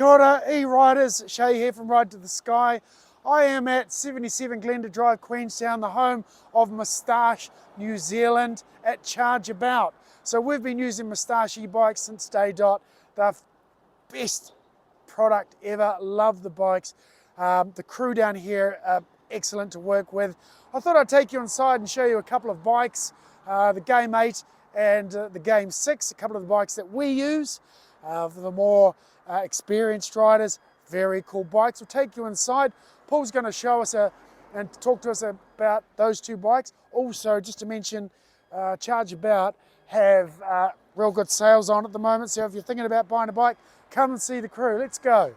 Kia ora, e-riders, Shay here from Ride to the Sky. I am at 77 Glenda Drive, Queenstown, the home of Moustache, New Zealand, at Charge About. So we've been using Moustache e-bikes since day dot. They're best product ever, love the bikes. The crew down here are excellent to work with. I thought I'd take you inside and show you a couple of bikes, the Game 8 and the Game 6, a couple of the bikes that we use. For the more experienced riders, very cool bikes. We'll take you inside. Paul's going to show us and talk to us about those two bikes. Also, just to mention, Charge About have real good sales on at the moment. So if you're thinking about buying a bike, come and see the crew. Let's go.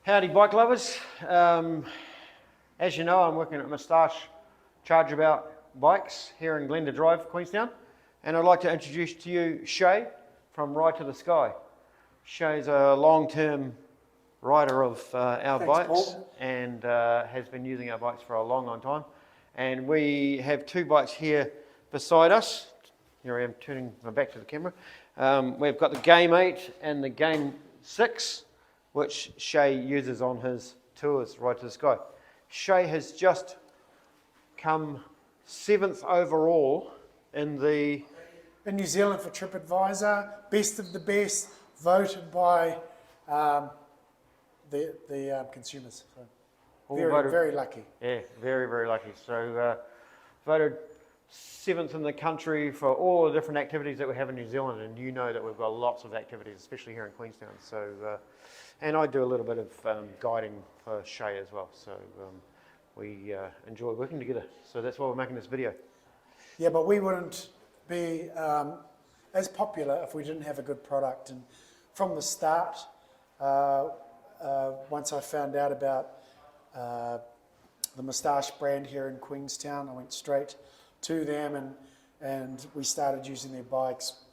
Howdy bike lovers. As you know, I'm working at Moustache Charge About Bikes here in Glenda Drive, Queenstown. And I'd like to introduce to you Shay from Ride to the Sky. Shay's a long-term rider of our bikes, Paul. And has been using our bikes for a long time. And we have two bikes here beside us. Here I am turning my back to the camera. We've got the Game 8 and the Game 6, which Shay uses on his tours, Ride to the Sky. Shay has just come 7th overall in New Zealand for TripAdvisor, best of the best, voted by the consumers. So very lucky. Yeah, very lucky. So voted 7th in the country for all the different activities that we have in New Zealand, and you know that we've got lots of activities, especially here in Queenstown. So, and I do a little bit of guiding for Shay as well. So we enjoy working together. So that's why we're making this video. Yeah, but we wouldn't be as popular if we didn't have a good product. And from the start, once I found out about the Moustache brand here in Queenstown, I went straight to them and we started using their bikes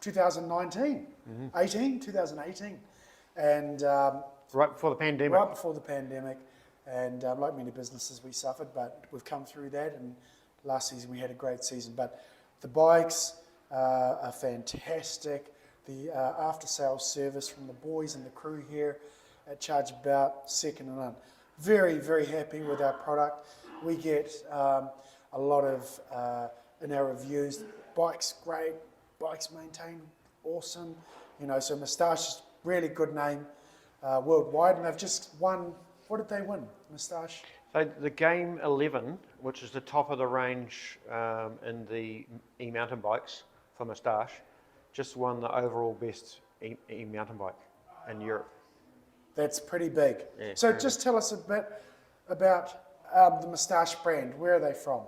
2019, 2018. And right before the pandemic. Right before the pandemic. And like many businesses, we suffered, but we've come through that. And last season we had a great season. But the bikes are fantastic. The after-sales service from the boys and the crew here at Charge About, second to none. Very happy with our product. We get a lot of, in our reviews, bikes great, bikes maintained awesome. You know, so Moustache is really good name worldwide, and they've just won. What did they win, Moustache? So the Game 11, which is the top of the range in the e-mountain bikes for Moustache, just won the overall best e-mountain bike in Europe. That's pretty big. Yeah, so just tell us a bit about the Moustache brand. Where are they from?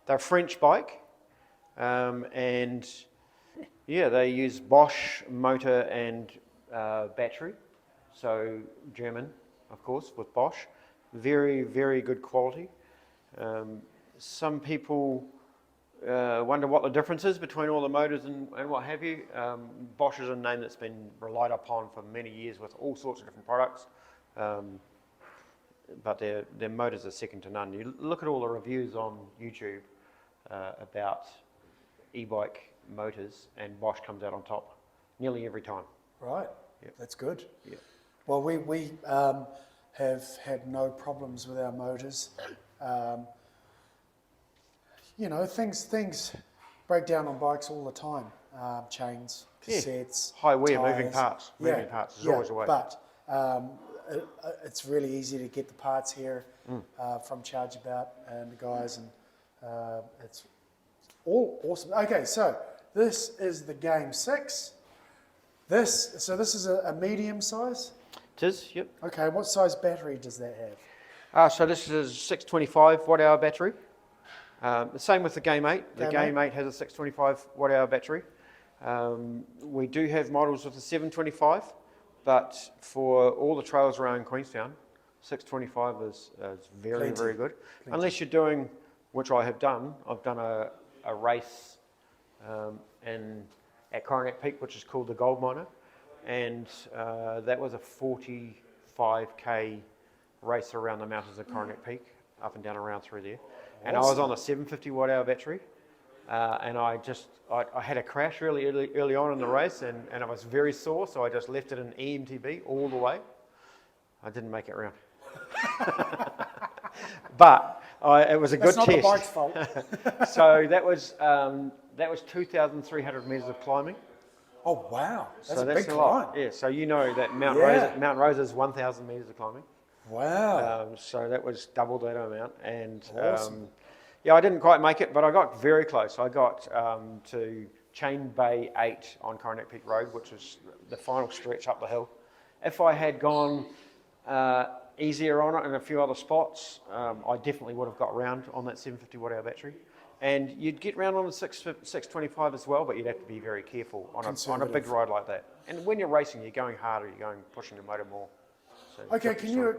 They're a French bike, and yeah, they use Bosch motor and battery, so German, of course, with Bosch. Very good quality. Some people wonder what the difference is between all the motors and what have you. Bosch is a name that's been relied upon for many years with all sorts of different products, but their motors are second to none. You look at all the reviews on YouTube about e-bike motors, and Bosch comes out on top nearly every time. Right, Yep. That's good. Yep. Well, we have had no problems with our motors. You know, things break down on bikes all the time. Chains, cassettes, high wear, tires. moving parts. Moving parts is always a way. But it's really easy to get the parts here from Charge About and the guys, and it's all awesome. Okay, so this is the Game 6. This is a medium size? It is, yep. Okay, what size battery does that have? So this is a 625 watt hour battery. The same with the Game 8. The Game 8 has a 625 watt hour battery. We do have models with a 725, but for all the trails around Queenstown, 625 is very good. Plenty. Unless you're doing, which I have done, I've done a race at Coronet Peak, which is called the Gold Miner, and that was a 45k race around the mountains of Coronet Peak, up and down around through there. And I was on a 750 watt hour battery, and I had a crash really early on in the race, and I was very sore, so I just left it in EMTB all the way. I didn't make it round. But it was a good That's not test. the bike's fault. So that was 2,300 metres of climbing. Oh wow, that's So a that's big a lot. climb. Yeah. So you know that Mount Rosa is 1,000 metres of climbing. Wow. So that was double that amount, and Awesome. yeah, I didn't quite make it, but I got very close. I got to Chain Bay 8 on Coronet Peak Road, which was the final stretch up the hill. If I had gone easier on it in a few other spots, I definitely would have got round on that 750 watt hour battery. And you'd get round on the 625 as well, but you'd have to be very careful on a big ride like that. And when you're racing, you're going harder, you're pushing the motor more. So Okay,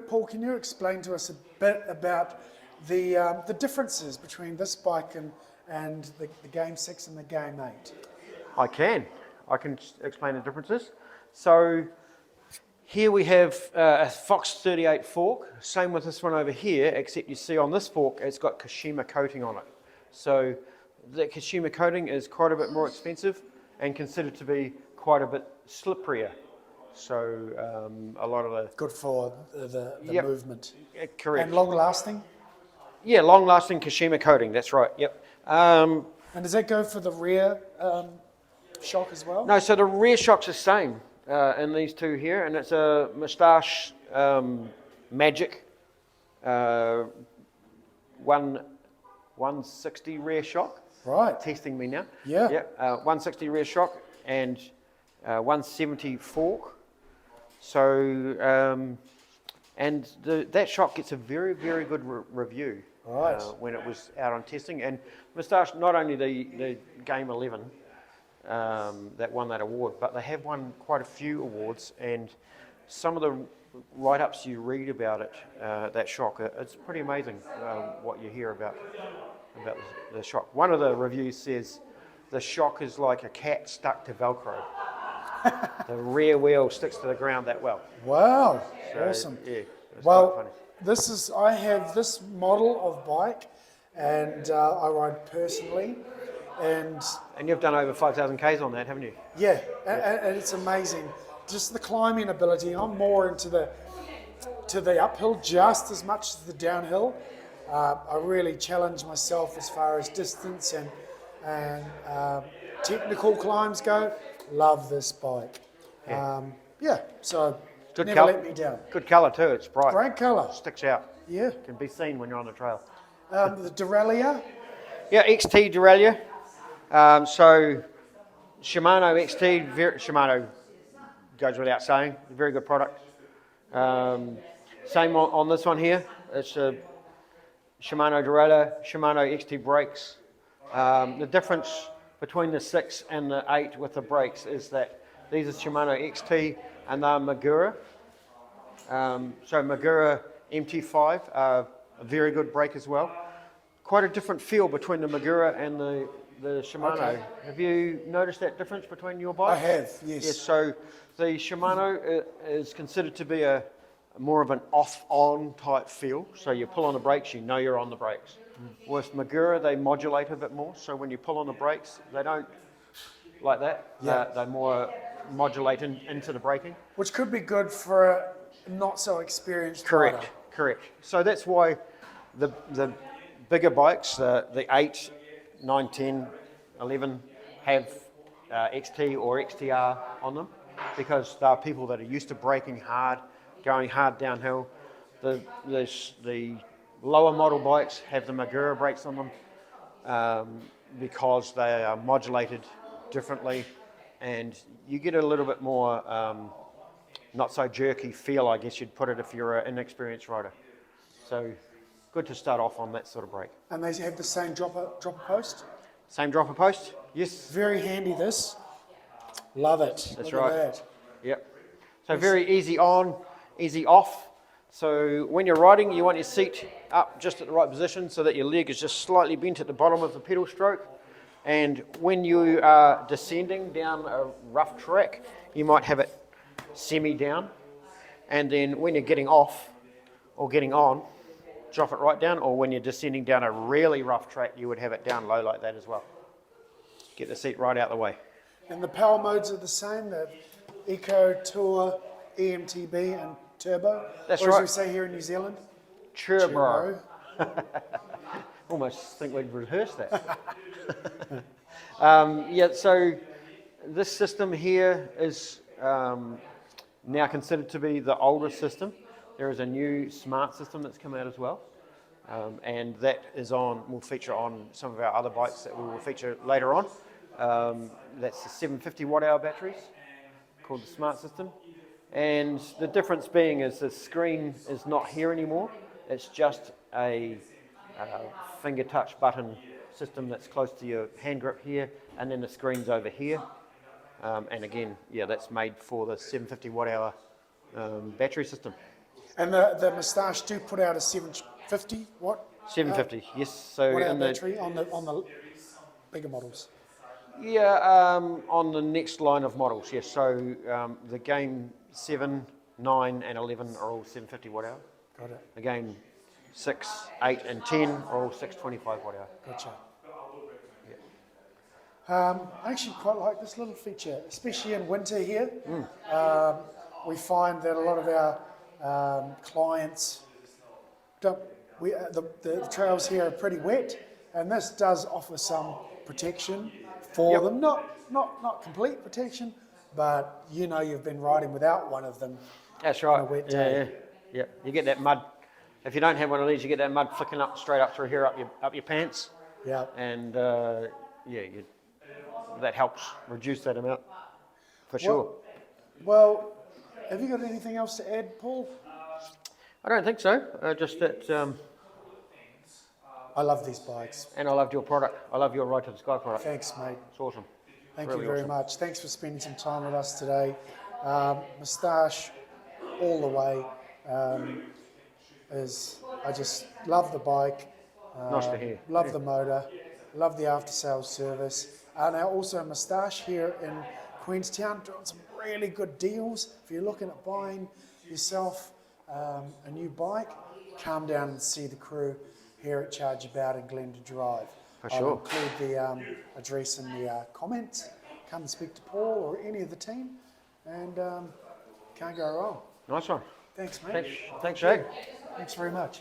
Paul, can you explain to us a bit about the differences between this bike and the Game 6 and the Game 8? I can explain the differences. So here we have a Fox 38 fork, same with this one over here, except you see on this fork it's got Kashima coating on it. So the Kashima coating is quite a bit more expensive and considered to be quite a bit slipperier. So a lot of the... Good for the Yep. movement. Correct. And long lasting? Yeah, long-lasting Kashima coating, that's right, yep. And does that go for the rear shock as well? No, so the rear shock's the same in these two here, and it's a Moustache Magic 160 rear shock. Right. Testing me now. Yeah. Yep, 160 rear shock and 170 fork. So, and that shock gets a very, very good review Right. when it was out on testing. And Moustache, not only the Game 11 that won that award, but they have won quite a few awards, and some of the write-ups you read about it, that shock, it's pretty amazing what you hear about the shock. One of the reviews says the shock is like a cat stuck to Velcro. The rear wheel sticks to the ground that well. Wow. So, Awesome. Yeah, it's quite Well, funny. I have this model of bike, and I ride personally, and And you've done over 5,000 Ks on that, haven't you? yeah, and it's amazing. Just the climbing ability. I'm more into the uphill just as much as the downhill. I really challenge myself as far as distance and technical climbs go. Love this bike. So Good never colour. let me down. Good colour too, it's bright. Great colour. Sticks out. Yeah. Can be seen when you're on the trail. The derailleur. Yeah, XT derailleur. So Shimano XT, Shimano goes without saying, a very good product. Same on this one here. It's a Shimano derailleur, Shimano XT brakes. The difference between the 6 and the 8 with the brakes is that these are Shimano XT and they're Magura. So Magura MT5 are a very good brake as well. Quite a different feel between the Magura and the Shimano. Okay. Have you noticed that difference between your bikes? I have, yes. Yes, so the Shimano is considered to be a more of an off-on type feel. So you pull on the brakes, you know you're on the brakes. With Magura, they modulate a bit more. So when you pull on the brakes, they don't like that. Yeah. They more modulate into the braking. Which could be good for a not so experienced rider. Correct. So that's why the bigger bikes, the 8, 9, 10, 11 have XT or XTR on them, because there are people that are used to braking hard, going hard downhill. The lower model bikes have the Magura brakes on them because they are modulated differently, and you get a little bit more not so jerky feel, I guess you'd put it, if you're an inexperienced rider. So good to start off on that sort of brake. And they have the same dropper post. Same dropper post? Yes. Very handy, this. Love it. That's Look right. at that. Yep. So very easy on, easy off. So when you're riding, you want your seat up just at the right position so that your leg is just slightly bent at the bottom of the pedal stroke. And when you are descending down a rough track, you might have it semi-down. And then when you're getting off or getting on, drop it right down. Or when you're descending down a really rough track, you would have it down low like that as well. get the seat right out the way. And the power modes are the same, the Eco, Tour, EMTB and Turbo. That's or as right. we say here in New Zealand, Turbo. Almost think we'd rehearse that. Yeah, so this system here is now considered to be the older system. There is a new smart system that's come out as well. And that will feature on some of our other bikes that we will feature later on. That's the 750 watt hour batteries called the smart system. And the difference being is the screen is not here anymore. It's just a finger touch button system that's close to your hand grip here, and then the screen's over here. And again, yeah, that's made for the 750 watt hour battery system. And the Moustache do put out a 750 watt? 750, yes. So Watt hour in the battery on the bigger models. yeah, on the next line of models, yes. So the Game 7, 9, and 11 are all 750 watt hour. Got it. The Game 6, 8, and 10 are all 625 watt hour. Gotcha. I actually quite like this little feature, especially in winter here. We find that a lot of our clients don't. The trails here are pretty wet, and this does offer some protection for them. Not complete protection, but you know you've been riding without one of them. That's right. On a wet day. Yeah. You get that mud. If you don't have one of these, you get that mud flicking up straight up through here, up your pants. Yeah. And that helps reduce that amount for sure. Well, have you got anything else to add, Paul? I don't think so. Just that. I love these bikes. And I loved your product. I love your Ride to the Sky product. Thanks, mate. It's awesome. Thank Really you very awesome. much. Thanks for spending some time with us today. Moustache all the way. I just love the bike. Nice to hear. Love the motor. Love the after sales service. Now also Moustache here in Queenstown doing some really good deals. If you're looking at buying yourself a new bike, come down and see the crew here at Charge About in Glenda Drive. For I'll sure. include the address in the comments. Come and speak to Paul or any of the team, and can't go wrong. Nice one. Thanks, mate. Thanks, Shay. Thanks very much.